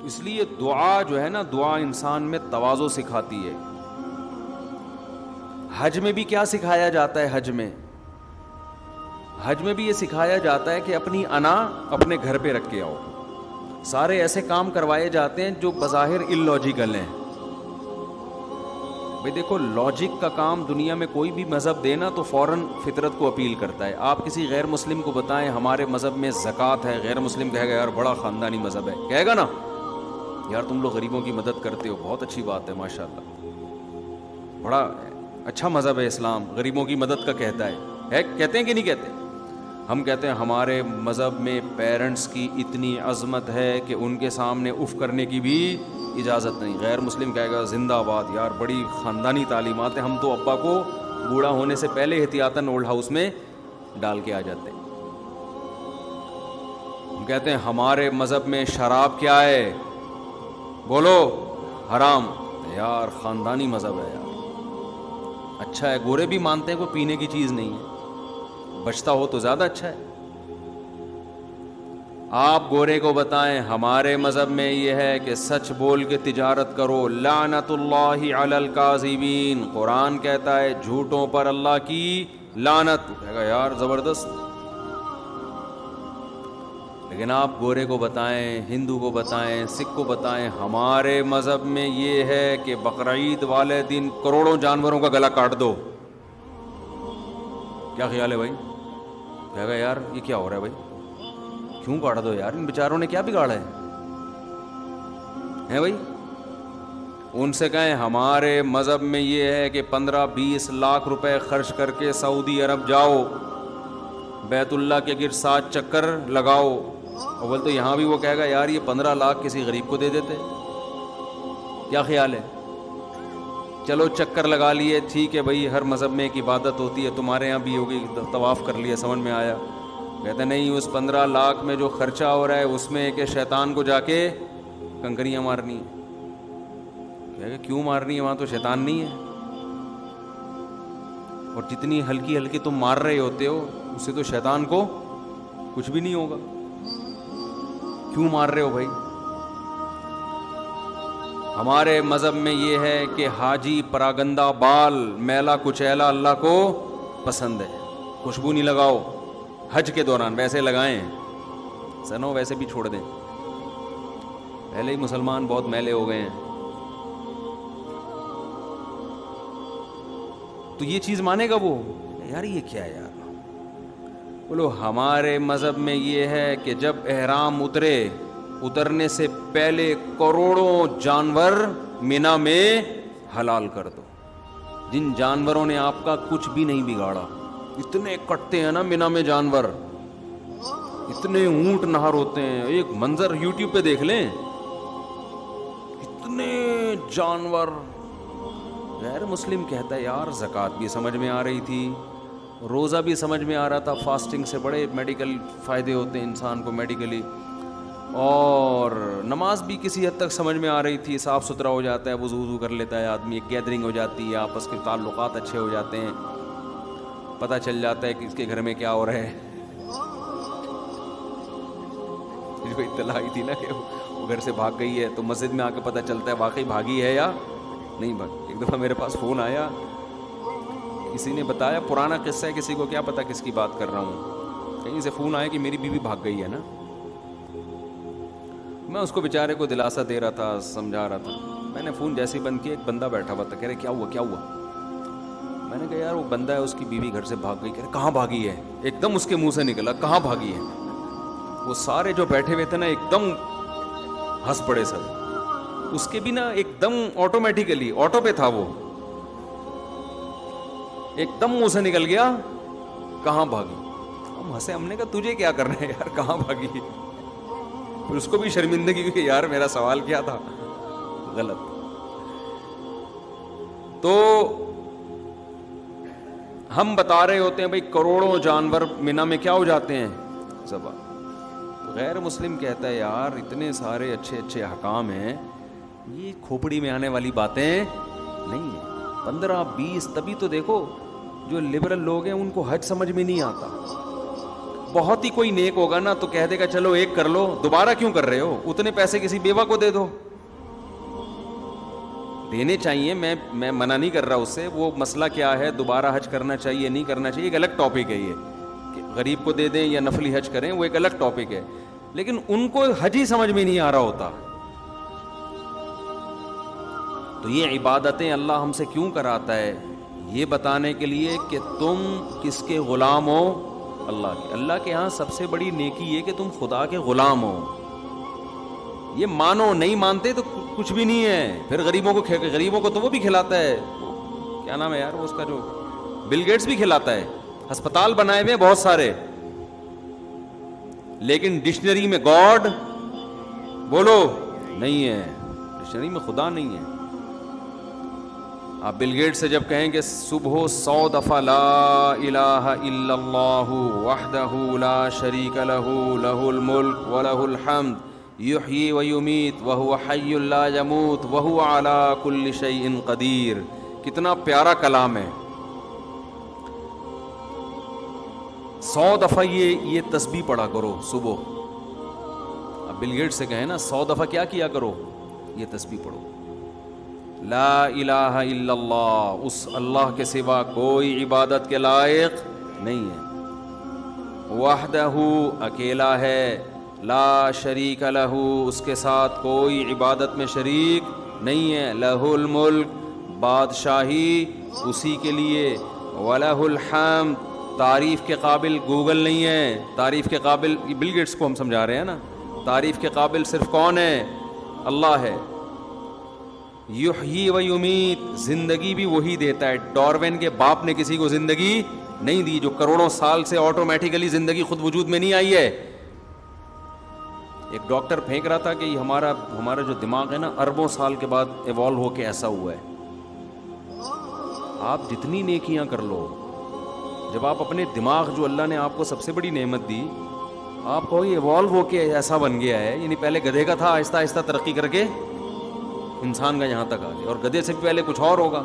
اس لیے دعا جو ہے نا، دعا انسان میں تواضع سکھاتی ہے. حج میں بھی کیا سکھایا جاتا ہے؟ حج میں بھی یہ سکھایا جاتا ہے کہ اپنی انا اپنے گھر پہ رکھ کے آؤ. سارے ایسے کام کروائے جاتے ہیں جو بظاہر ان لاجیکل ہیں. بھئی دیکھو، لاجک کا کام دنیا میں کوئی بھی مذہب دے نا تو فوراً فطرت کو اپیل کرتا ہے. آپ کسی غیر مسلم کو بتائیں ہمارے مذہب میں زکوٰۃ ہے، غیر مسلم کہے گا یار بڑا خاندانی مذہب ہے، کہے گا نا یار تم لوگ غریبوں کی مدد کرتے ہو، بہت اچھی بات ہے ماشاءاللہ، بڑا اچھا مذہب ہے اسلام، غریبوں کی مدد کا کہتا ہے. کہتے ہیں کہ نہیں کہتے؟ ہم کہتے ہیں ہمارے مذہب میں پیرنٹس کی اتنی عظمت ہے کہ ان کے سامنے اف کرنے کی بھی اجازت نہیں. غیر مسلم کہے گا زندہ آباد، یار بڑی خاندانی تعلیمات ہیں، ہم تو ابا کو بوڑھا ہونے سے پہلے احتیاطاً اولڈ ہاؤس میں ڈال کے آ جاتے ہیں. ہم کہتے ہیں ہمارے مذہب میں شراب کیا ہے، بولو حرام. یار خاندانی مذہب ہے یار، اچھا ہے. گورے بھی مانتے ہیں کوئی پینے کی چیز نہیں ہے، بچتا ہو تو زیادہ اچھا ہے. آپ گورے کو بتائیں ہمارے مذہب میں یہ ہے کہ سچ بول کے تجارت کرو، لعنت اللہ علی الکاذبین. قرآن کہتا ہے جھوٹوں پر اللہ کی لعنت. کہے گا یار زبردست. لیکن آپ گورے کو بتائیں، ہندو کو بتائیں، سکھ کو بتائیں ہمارے مذہب میں یہ ہے کہ بقرعید والے دن کروڑوں جانوروں کا گلا کاٹ دو. کیا خیال ہے بھائی؟ کہے گا یار یہ کیا ہو رہا ہے بھائی، کیوں کاٹ دو یار، ان بیچاروں نے کیا بگاڑا ہے بھائی؟ ان سے کہیں ہمارے مذہب میں یہ ہے کہ 15-20 لاکھ روپے خرچ کر کے سعودی عرب جاؤ، بیت اللہ کے گرد 7 چکر لگاؤ. اول تو یہاں بھی وہ کہے گا یار یہ 15 لاکھ کسی غریب کو دے دیتے. کیا خیال ہے؟ چلو چکر لگا لیے، ٹھیک ہے بھائی، ہر مذہب میں ایک عبادت ہوتی ہے، تمہارے یہاں بھی ہوگی، طواف کر لیا، سمجھ میں آیا. کہتے نہیں، اس 15 لاکھ میں جو خرچہ ہو رہا ہے اس میں کہ شیطان کو جا کے کنکریاں مارنی ہیں. کہے گا کیوں مارنی ہے، وہاں تو شیطان نہیں ہے، اور جتنی ہلکی ہلکی تم مار رہے ہوتے ہو اس سے تو شیطان کو کچھ بھی نہیں ہوگا، کیوں مار رہے ہو بھائی؟ ہمارے مذہب میں یہ ہے کہ حاجی پراگندہ بال میلا کچیلا اللہ کو پسند ہے، خوشبو نہیں لگاؤ. حج کے دوران ویسے لگائیں سنو، ویسے بھی چھوڑ دیں، پہلے ہی مسلمان بہت میلے ہو گئے ہیں. تو یہ چیز مانے گا وہ؟ یار یہ کیا ہے یار؟ بولو ہمارے مذہب میں یہ ہے کہ جب احرام اترنے سے پہلے کروڑوں جانور مینا میں حلال کر دو. جن جانوروں نے آپ کا کچھ بھی نہیں بگاڑا، اتنے کٹتے ہیں نا مینا میں جانور، اتنے اونٹ نہر ہوتے ہیں، ایک منظر یوٹیوب پہ دیکھ لیں، اتنے جانور. غیر مسلم کہتا ہے یار زکوٰۃ بھی سمجھ میں آ رہی تھی، روزہ بھی سمجھ میں آ رہا تھا، فاسٹنگ سے بڑے میڈیکل فائدے ہوتے ہیں انسان کو میڈیکلی، اور نماز بھی کسی حد تک سمجھ میں آ رہی تھی، صاف ستھرا ہو جاتا ہے، وضو کر لیتا ہے آدمی، ایک گیدرنگ ہو جاتی ہے، آپس کے تعلقات اچھے ہو جاتے ہیں، پتہ چل جاتا ہے کہ اس کے گھر میں کیا ہو رہا ہے. اس کو اطلاع آئی تھی نا کہ وہ گھر سے بھاگ گئی ہے، تو مسجد میں آ کے پتہ چلتا ہے واقعی بھاگی ہے یا نہیں بھاگی. ایک دفعہ میرے پاس فون آیا، کسی نے بتایا، پرانا قصہ ہے، کسی کو کیا پتہ کس کی بات کر رہا ہوں، کہیں سے فون آیا کہ میری بیوی بھاگ گئی ہے نا. میں اس کو بیچارے کو دلاسا دے رہا تھا، سمجھا رہا تھا. میں نے فون جیسے ہی بند کیا، ایک بندہ بیٹھا ہوا تھا، کہہ رہے کیا ہوا کیا ہوا. میں نے کہا یار وہ بندہ ہے، اس کی بیوی گھر سے بھاگ گئی. کہہ رہے کہاں بھاگی ہے؟ ایک دم اس کے منہ سے نکلا کہاں بھاگی ہے. وہ سارے جو بیٹھے ہوئے تھے نا ایک دم ہنس پڑے سب. اس کے بھی نا ایک دم آٹومیٹیکلی آٹو پہ تھا، وہ ایک دم منہ سے نکل گیا کہاں بھاگی. ہم ہنسے، ہم نے کہا تجھے کیا کرنا ہے یار کہاں بھاگی. پھر اس کو بھی شرمندگی ہوئی کہ یار میرا سوال کیا تھا غلط. تو ہم بتا رہے ہوتے ہیں بھائی کروڑوں جانور مینا میں کیا ہو جاتے ہیں ذبح. غیر مسلم کہتا ہے یار اتنے سارے اچھے اچھے احکام ہیں، یہ کھوپڑی میں آنے والی باتیں نہیں ہیں. 15-20، تبھی تو دیکھو جو لبرل لوگ ہیں ان کو حج سمجھ میں نہیں آتا. بہت ہی کوئی نیک ہوگا نا تو کہہ دے گا چلو ایک کر لو, دوبارہ کیوں کر رہے ہو, اتنے پیسے کسی بیوہ کو دے دو. دینے چاہیے, میں منع نہیں کر رہا اس سے, وہ مسئلہ کیا ہے, دوبارہ حج کرنا چاہیے نہیں کرنا چاہیے, ایک الگ ٹاپک ہے یہ, کہ غریب کو دے دیں یا نفلی حج کریں, وہ ایک الگ ٹاپک ہے. لیکن ان کو حج ہی سمجھ میں نہیں آ رہا ہوتا. تو یہ عبادتیں اللہ ہم سے کیوں کراتا ہے؟ یہ بتانے کے لیے کہ تم کس کے غلام ہو, اللہ کے. اللہ کے ہاں سب سے بڑی نیکی یہ کہ تم خدا کے غلام ہو. یہ مانو, نہیں مانتے تو کچھ بھی نہیں ہے. پھر غریبوں کو تو وہ بھی کھلاتا ہے, کیا نام ہے یار وہ اس کا, جو بل گیٹس بھی کھلاتا ہے, ہسپتال بنائے ہوئے بہت سارے, لیکن ڈکشنری میں گاڈ بولو نہیں ہے, ڈکشنری میں خدا نہیں ہے. آپ بل گیٹ سے جب کہیں کہ صبح 100 دفعہ لا الہ الا اللہ وحدہ لا شریک لہ لہ الملک ولہ الحمد یحیی و یمیت وہو حی لا یموت وہو علی کل شیء قدیر, کتنا پیارا کلام ہے. 100 دفعہ یہ تسبیح پڑھا کرو صبح. اب بل گیٹ سے کہیں نا 100 دفعہ کیا کیا کرو, یہ تسبیح پڑھو, لا الہ الا اللہ, اس اللہ کے سوا کوئی عبادت کے لائق نہیں ہے, وحدہ اکیلا ہے, لا شریک لہ اس کے ساتھ کوئی عبادت میں شریک نہیں ہے, لہ الملک بادشاہی اسی کے لیے, ولہ الحمد تعریف کے قابل گوگل نہیں ہے, تعریف کے قابل بل گیٹس کو ہم سمجھا رہے ہیں نا, تعریف کے قابل صرف کون ہے, اللہ ہے. یحیی و یمیت زندگی بھی وہی دیتا ہے. ڈاروین کے باپ نے کسی کو زندگی نہیں دی, جو کروڑوں سال سے آٹومیٹیکلی زندگی خود وجود میں نہیں آئی ہے. ایک ڈاکٹر پھینک رہا تھا کہ یہ ہمارا جو دماغ ہے نا اربوں سال کے بعد ایوالو ہو کے ایسا ہوا ہے. آپ جتنی نیکیاں کر لو, جب آپ اپنے دماغ جو اللہ نے آپ کو سب سے بڑی نعمت دی, آپ کو یہ ایوالو ہو کے ایسا بن گیا ہے, یعنی پہلے گدھے کا تھا, آہستہ آہستہ ترقی کر کے انسان کا یہاں تک آ گیا, اور گدھے سے بھی پہلے کچھ اور ہوگا.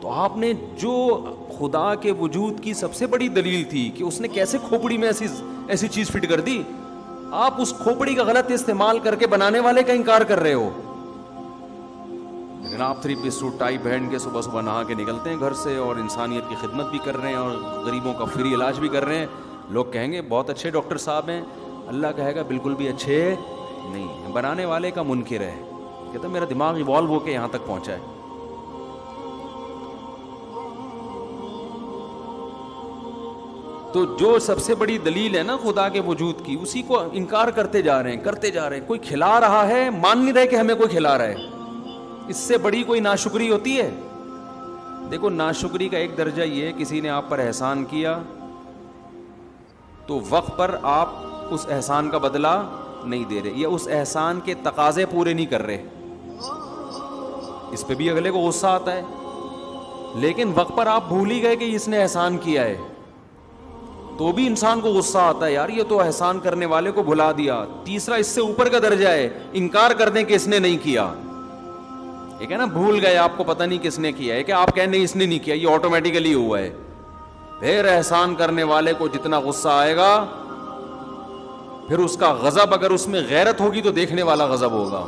تو آپ نے جو خدا کے وجود کی سب سے بڑی دلیل تھی کہ اس نے کیسے کھوپڑی میں ایسی چیز فٹ کر دی, آپ اس کھوپڑی کا غلط استعمال کر کے بنانے والے کا انکار کر رہے ہو. لیکن آپ 3 پیس سوٹ ٹائی پہن کے صبح صبح نہا کے نکلتے ہیں گھر سے, اور انسانیت کی خدمت بھی کر رہے ہیں, اور غریبوں کا فری علاج بھی کر رہے ہیں. لوگ کہیں گے بہت اچھے ڈاکٹر صاحب ہیں, اللہ کہے گا بالکل بھی اچھے نہیں ہے, بنانے والے کا منکر ہے. کہتا میرا دماغ ایوالو ہو کے یہاں تک پہنچا ہے. تو جو سب سے بڑی دلیل ہے نا خدا کے وجود کی, اسی کو انکار کرتے جا رہے ہیں. کوئی کھلا رہا ہے, مان نہیں رہے کہ ہمیں کوئی کھلا رہا ہے. اس سے بڑی کوئی ناشکری ہوتی ہے؟ دیکھو ناشکری کا ایک درجہ یہ ہے, کسی نے آپ پر احسان کیا تو وقت پر آپ اس احسان کا بدلہ نہیں دے رہے, یا اس احسان کے تقاضے پورے نہیں کر رہے, اس پہ بھی اگلے کو غصہ آتا ہے. لیکن وقت پر آپ بھول ہی گئے کہ اس نے احسان کیا ہے, تو بھی انسان کو غصہ آتا ہے, یار یہ تو احسان کرنے والے کو بھلا دیا. تیسرا اس سے اوپر کا درجہ ہے انکار کر دیں کہ اس نے نہیں کیا. ایک ہے نا بھول گئے, آپ کو پتہ نہیں کس نے کیا ہے, کہ آپ کہیں نہیں اس نے نہیں کیا, یہ آٹومیٹیکلی ہوا ہے. پھر احسان کرنے والے کو جتنا غصہ آئے گا, پھر اس کا غضب, اگر اس میں غیرت ہوگی تو دیکھنے والا غضب ہوگا.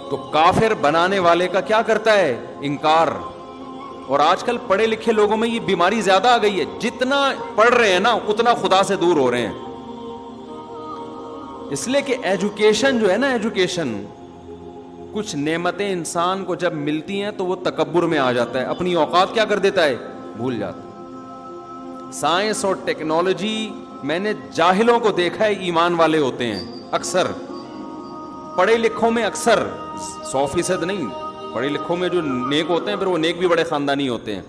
تو کافر بنانے والے کا کیا کرتا ہے, انکار. اور آج کل پڑھے لکھے لوگوں میں یہ بیماری زیادہ آ گئی ہے, جتنا پڑھ رہے ہیں نا اتنا خدا سے دور ہو رہے ہیں. اس لیے کہ ایجوکیشن جو ہے نا, ایجوکیشن کچھ نعمتیں انسان کو جب ملتی ہیں تو وہ تکبر میں آ جاتا ہے, اپنی اوقات کیا کر دیتا ہے, بھول جاتا ہے. سائنس اور ٹیکنالوجی, میں نے جاہلوں کو دیکھا ہے ایمان والے ہوتے ہیں اکثر, پڑھے لکھوں میں اکثر 100% نہیں, پڑھے لکھوں میں جو نیک ہوتے ہیں پھر وہ نیک بھی بڑے خاندانی ہوتے ہیں.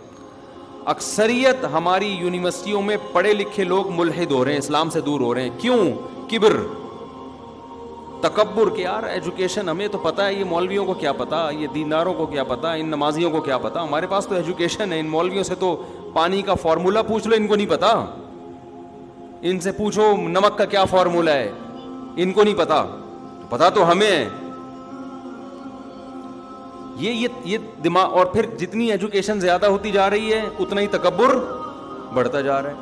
اکثریت ہماری یونیورسٹیوں میں پڑھے لکھے لوگ ملحد ہو رہے ہیں, اسلام سے دور ہو رہے ہیں. کیوں؟ کبر, تکبر, کہ یار ایجوکیشن ہمیں تو پتہ ہے, یہ مولویوں کو کیا پتا, یہ دینداروں کو کیا پتا, ان نمازیوں کو کیا پتا, ہمارے پاس تو ایجوکیشن ہے. ان مولویوں سے تو پانی کا فارمولہ پوچھ لو, ان کو نہیں پتا. ان سے پوچھو نمک کا کیا فارمولہ ہے, ان کو نہیں پتا, پتا تو ہمیں ہے. یہ دماغ. اور پھر جتنی ایجوکیشن زیادہ ہوتی جا رہی ہے اتنا ہی تکبر بڑھتا جا رہا ہے.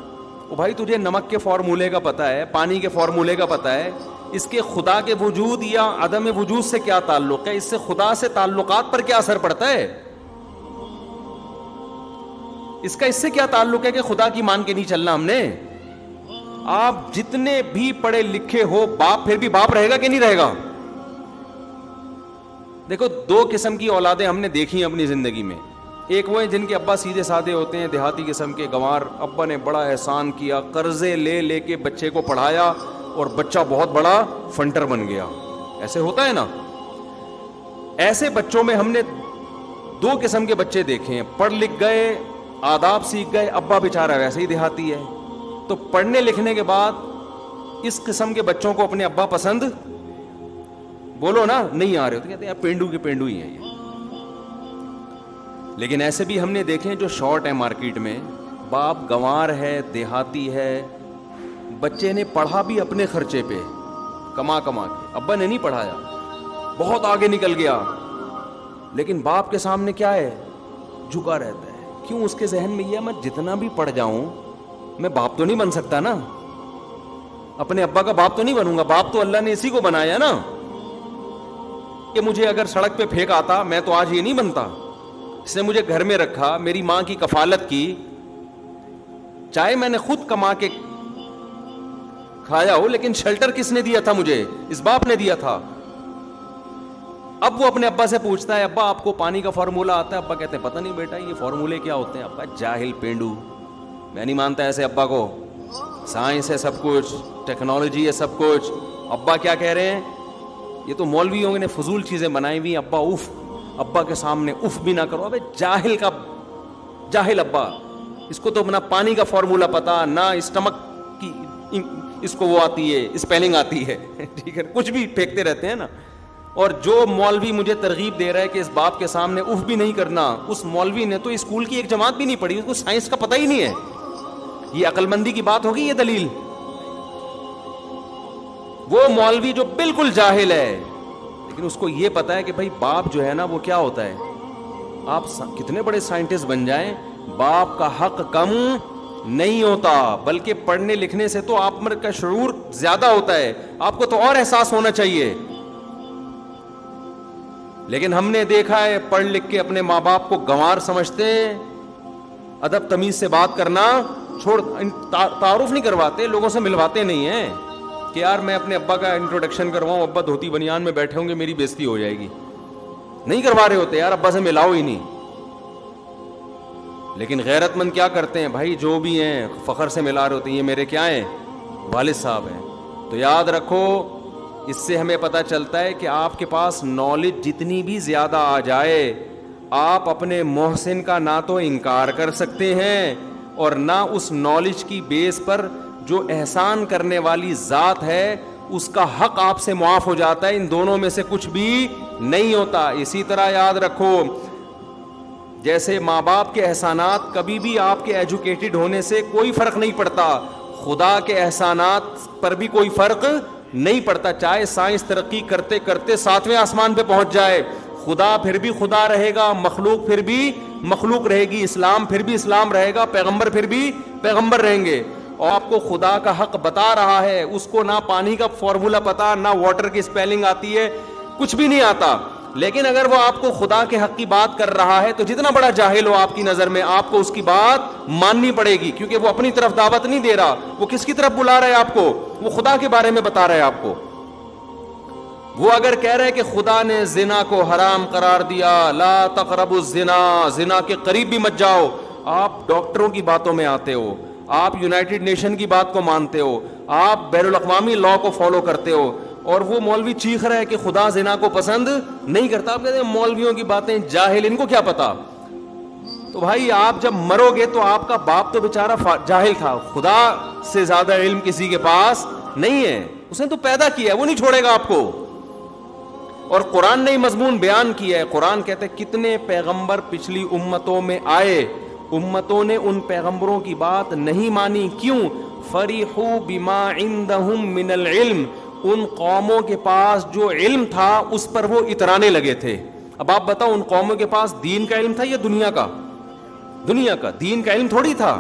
او بھائی تجھے نمک کے فارمولے کا پتہ ہے, پانی کے فارمولے کا پتہ ہے, اس کے خدا کے وجود یا عدم وجود سے کیا تعلق ہے, اس سے خدا سے تعلقات پر کیا اثر پڑتا ہے, اس کا اس سے کیا تعلق ہے کہ خدا کی مان کے نہیں چلنا ہم نے. آپ جتنے بھی پڑھے لکھے ہو, باپ پھر بھی باپ رہے گا کہ نہیں رہے گا. دیکھو دو قسم کی اولادیں ہم نے دیکھی ہیں اپنی زندگی میں. ایک وہ ہیں جن کے ابا سیدھے سادے ہوتے ہیں, دیہاتی قسم کے گنوار, ابا نے بڑا احسان کیا, قرضے لے لے کے بچے کو پڑھایا اور بچہ بہت بڑا فنٹر بن گیا. ایسے ہوتا ہے نا. ایسے بچوں میں ہم نے دو قسم کے بچے دیکھے ہیں, پڑھ لکھ گئے, آداب سیکھ گئے, ابا بیچارہ ویسے ہی دیہاتی ہے. تو پڑھنے لکھنے کے بعد اس قسم کے بچوں کو اپنے ابا پسند, بولو نا, نہیں آ رہے, تو کہتے ہیں پینڈو کے پینڈو ہی ہیں یہ. لیکن ایسے بھی ہم نے دیکھے جو شارٹ ہے مارکیٹ میں, باپ گنوار ہے, دیہاتی ہے, بچے نے پڑھا بھی اپنے خرچے پہ کما کما کے, ابا نے نہیں پڑھایا, بہت آگے نکل گیا, لیکن باپ کے سامنے کیا ہے, جھکا رہتا ہے. کیوں؟ اس کے ذہن میں یہ ہے میں جتنا بھی پڑھ جاؤں میں باپ تو نہیں بن سکتا نا, اپنے ابا کا باپ تو نہیں بنوں گا, باپ تو اللہ نے اسی کو بنایا نا. کہ مجھے اگر سڑک پہ پھینک آتا میں تو آج یہ نہیں بنتا. اس نے مجھے گھر میں رکھا, میری ماں کی کفالت کی, چاہے میں نے خود کما کے کھایا ہو, لیکن شیلٹر کس نے دیا تھا مجھے؟ اس باپ نے دیا تھا. اب وہ اپنے ابا سے پوچھتا ہے, ابا آپ کو پانی کا فارمولہ آتا ہے؟ ابا کہتے ہیں پتہ نہیں بیٹا یہ فارمولے کیا ہوتے ہیں. ابا جاہل پینڈو, میں نہیں مانتا ایسے ابا کو, سائنس ہے سب کچھ, ٹیکنالوجی ہے سب کچھ. ابا کیا کہہ رہے ہیں, یہ تو مولویوں نے فضول چیزیں بنائی ہوئی. ابا اف, ابا کے سامنے اف بھی نہ کرو. ابے جاہل کا جاہل ابا, اس کو تو اپنا پانی کا فارمولہ پتا نہ, اسٹمک کی اس کو وہ آتی ہے, اسپیلنگ آتی ہے, ٹھیک ہے, کچھ بھی پھینکتے رہتے ہیں نا. اور جو مولوی مجھے ترغیب دے رہا ہے کہ اس باپ کے سامنے اف بھی نہیں کرنا, اس مولوی نے تو اسکول کی ایک جماعت بھی نہیں پڑھی, اس کو سائنس کا پتہ ہی نہیں ہے. یہ عقل مندی کی بات ہوگی, یہ دلیل. وہ مولوی جو بالکل جاہل ہے, لیکن اس کو یہ پتا ہے کہ بھائی باپ جو ہے نا وہ کیا ہوتا ہے. آپ کتنے بڑے سائنٹسٹ بن جائیں, باپ کا حق کم نہیں ہوتا, بلکہ پڑھنے لکھنے سے تو آپ کا شعور زیادہ ہوتا ہے, آپ کو تو اور احساس ہونا چاہیے. لیکن ہم نے دیکھا ہے پڑھ لکھ کے اپنے ماں باپ کو گنوار سمجھتے ہیں, ادب تمیز سے بات کرنا چھوڑ, تعارف نہیں کرواتے, لوگوں سے ملواتے نہیں ہیں کہ یار میں اپنے ابا کا انٹروڈکشن کرواؤں, ابا دھوتی بنیان میں بیٹھے ہوں گے میری بےزتی ہو جائے گی. نہیں کروا رہے ہوتے, یار ابا سے ملاؤ ہی نہیں. لیکن غیرت مند کیا کرتے ہیں بھائی, جو بھی ہیں فخر سے ملا رہے ہوتے ہیں, یہ میرے کیا ہیں, والد صاحب ہیں. تو یاد رکھو, اس سے ہمیں پتہ چلتا ہے کہ آپ کے پاس نالج جتنی بھی زیادہ آ جائے, آپ اپنے محسن کا نہ تو انکار کر سکتے ہیں اور نہ اس نالج کی بیس پر جو احسان کرنے والی ذات ہے اس کا حق آپ سے معاف ہو جاتا ہے. ان دونوں میں سے کچھ بھی نہیں ہوتا. اسی طرح یاد رکھو, جیسے ماں باپ کے احسانات کبھی بھی آپ کے ایجوکیٹڈ ہونے سے کوئی فرق نہیں پڑتا, خدا کے احسانات پر بھی کوئی فرق نہیں پڑتا. چاہے سائنس ترقی کرتے کرتے 7ویں آسمان پہ پہنچ جائے, خدا پھر بھی خدا رہے گا, مخلوق پھر بھی مخلوق رہے گی, اسلام پھر بھی اسلام رہے گا, پیغمبر پھر بھی پیغمبر رہیں گے. اور آپ کو خدا کا حق بتا رہا ہے, اس کو نہ پانی کا فارمولہ پتا, نہ واٹر کی اسپیلنگ آتی ہے, کچھ بھی نہیں آتا. لیکن اگر وہ آپ کو خدا کے حق کی بات کر رہا ہے تو جتنا بڑا جاہل ہو آپ کی نظر میں, آپ کو اس کی بات ماننی پڑے گی, کیونکہ وہ اپنی طرف دعوت نہیں دے رہا. وہ کس کی طرف بلا رہا ہے آپ کو, وہ خدا کے بارے میں بتا رہا ہے آپ کو. وہ اگر کہہ رہے کہ خدا نے زنا کو حرام قرار دیا, لا تقربوا الزنا, زنا کے قریب بھی مت جاؤ, آپ ڈاکٹروں کی باتوں میں آتے ہو, آپ یونائٹڈ نیشن کی بات کو مانتے ہو, آپ بین الاقوامی لا کو فالو کرتے ہو, اور وہ مولوی چیخ رہا ہے کہ خدا زنا کو پسند نہیں کرتا. آپ کہتے ہیں مولویوں کی باتیں, جاہل, ان کو کیا پتا. تو بھائی آپ جب مرو گے تو آپ کا باپ تو بیچارہ جاہل تھا, خدا سے زیادہ علم کسی کے پاس نہیں ہے, اس نے تو پیدا کیا ہے, وہ نہیں چھوڑے گا آپ کو. اور قرآن نے مضمون بیان کیا ہے. قرآن کہتے ہیں کتنے پیغمبر پچھلی امتوں میں آئے, امتوں نے ان پیغمبروں کی بات نہیں مانی. کیوں؟ فریحوا بما عندهم من العلم, ان قوموں کے پاس جو علم تھا اس پر وہ اترانے لگے تھے. اب آپ بتاؤ, ان قوموں کے پاس دین کا علم تھا یا دنیا کا؟ دنیا کا. دین کا علم تھوڑی تھا.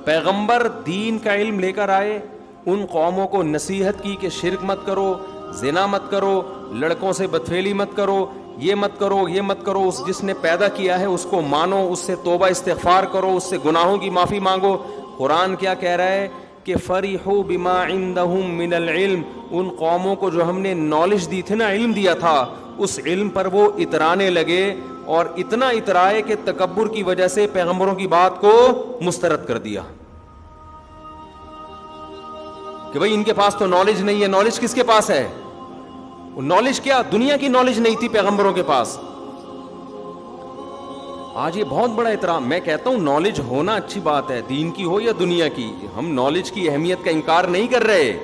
پیغمبر دین کا علم لے کر آئے, ان قوموں کو نصیحت کی کہ شرک مت کرو, زنا مت کرو, لڑکوں سے بدفعلی مت کرو, یہ مت کرو, یہ مت کرو, اس جس نے پیدا کیا ہے اس کو مانو, اس سے توبہ استغفار کرو, اس سے گناہوں کی معافی مانگو. قرآن کیا کہہ رہا ہے کہ فریحوا بما عندهم من العلم, ان قوموں کو جو ہم نے نالج دی تھی نا, علم دیا تھا, اس علم پر وہ اترانے لگے, اور اتنا اترائے کہ تکبر کی وجہ سے پیغمبروں کی بات کو مسترد کر دیا کہ بھئی ان کے پاس تو نالج نہیں ہے. نالج کس کے پاس ہے؟ نالج کیا, دنیا کی نالج نہیں تھی پیغمبروں کے پاس. آج یہ بہت بڑا احترام, میں کہتا ہوں نالج ہونا اچھی بات ہے, دین کی ہو یا دنیا کی, ہم نالج کی اہمیت کا انکار نہیں کر رہے,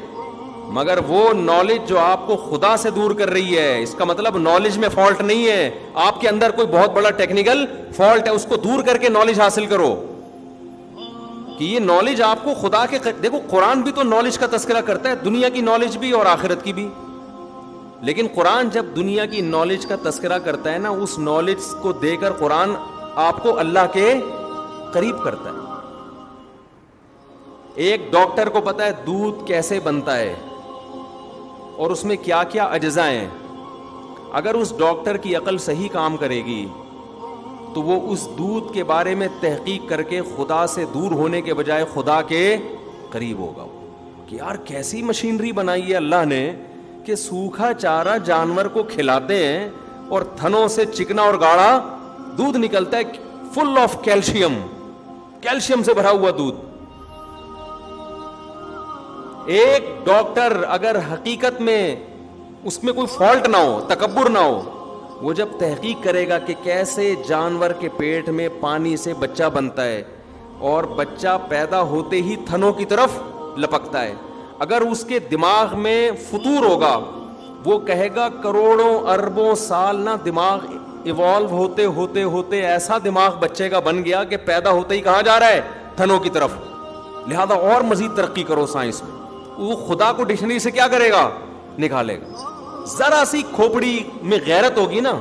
مگر وہ نالج جو آپ کو خدا سے دور کر رہی ہے, اس کا مطلب نالج میں فالٹ نہیں ہے, آپ کے اندر کوئی بہت بڑا ٹیکنیکل فالٹ ہے, اس کو دور کر کے نالج حاصل کرو کہ یہ نالج آپ کو خدا کے. دیکھو قرآن بھی تو نالج کا تذکرہ کرتا ہے, دنیا کی نالج بھی اور آخرت کی بھی, لیکن قرآن جب دنیا کی نالج کا تذکرہ کرتا ہے نا, اس نالج کو دے کر قرآن آپ کو اللہ کے قریب کرتا ہے. ایک ڈاکٹر کو پتا ہے دودھ کیسے بنتا ہے اور اس میں کیا کیا اجزاء ہیں. اگر اس ڈاکٹر کی عقل صحیح کام کرے گی تو وہ اس دودھ کے بارے میں تحقیق کر کے خدا سے دور ہونے کے بجائے خدا کے قریب ہوگا کہ یار کیسی مشینری بنائی ہے اللہ نے کہ سوکھا چارہ جانور کو کھلاتے ہیں اور تھنوں سے چکنا اور گاڑھا دودھ نکلتا ہے, فل آف کیلشیم, کیلشیم سے بھرا ہوا دودھ. ایک ڈاکٹر اگر حقیقت میں اس میں کوئی فالٹ نہ ہو, تکبر نہ ہو, وہ جب تحقیق کرے گا کہ کیسے جانور کے پیٹ میں پانی سے بچہ بنتا ہے اور بچہ پیدا ہوتے ہی تھنوں کی طرف لپکتا ہے, اگر اس کے دماغ میں فطور ہوگا, وہ کہے گا کروڑوں اربوں سال نہ دماغ ایوالو ہوتے ہوتے ہوتے ایسا دماغ بچے کا بن گیا کہ پیدا ہوتے ہی کہاں جا رہا ہے, تھنوں کی طرف, لہذا اور مزید ترقی کرو سائنس میں. وہ خدا کو ڈکشنری سے کیا کرے گا, نکالے گا. ذرا سی کھوپڑی میں غیرت ہوگی نا,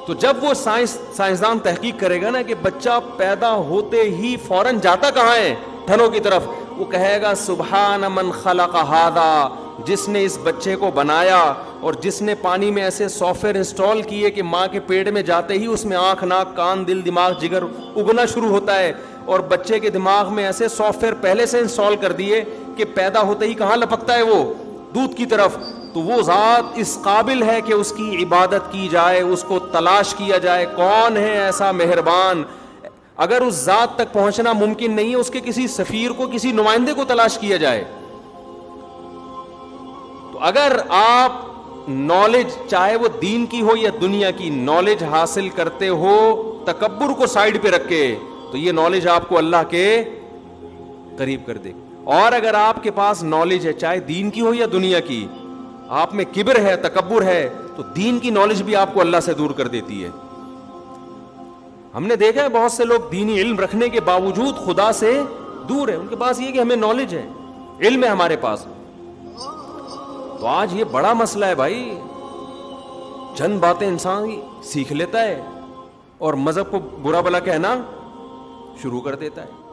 تو جب وہ سائنسدان تحقیق کرے گا نا کہ بچہ پیدا ہوتے ہی فوراً جاتا کہاں ہے, تھنوں کی طرف, وہ کہے گا سبحان من خلق ھذا, جس نے اس بچے کو بنایا اور جس نے پانی میں ایسے سافٹ ویئر انسٹال کیے کہ ماں کے پیٹ میں جاتے ہی اس میں آنکھ, ناک, کان, دل, دماغ, جگر اگنا شروع ہوتا ہے, اور بچے کے دماغ میں ایسے سافٹ ویئر پہلے سے انسٹال کر دیے کہ پیدا ہوتے ہی کہاں لپکتا ہے, وہ دودھ کی طرف. تو وہ ذات اس قابل ہے کہ اس کی عبادت کی جائے, اس کو تلاش کیا جائے, کون ہے ایسا مہربان. اگر اس ذات تک پہنچنا ممکن نہیں ہے, اس کے کسی سفیر کو, کسی نمائندے کو تلاش کیا جائے. تو اگر آپ نالج, چاہے وہ دین کی ہو یا دنیا کی, نالج حاصل کرتے ہو تکبر کو سائیڈ پہ رکھ کے, تو یہ نالج آپ کو اللہ کے قریب کر دے. اور اگر آپ کے پاس نالج ہے, چاہے دین کی ہو یا دنیا کی, آپ میں کبر ہے, تکبر ہے, تو دین کی نالج بھی آپ کو اللہ سے دور کر دیتی ہے. ہم نے دیکھا ہے بہت سے لوگ دینی علم رکھنے کے باوجود خدا سے دور ہیں, ان کے پاس یہ کہ ہمیں نالج ہے, علم ہے ہمارے پاس. تو آج یہ بڑا مسئلہ ہے بھائی, چند باتیں انسان سیکھ لیتا ہے اور مذہب کو برا بھلا کہنا شروع کر دیتا ہے.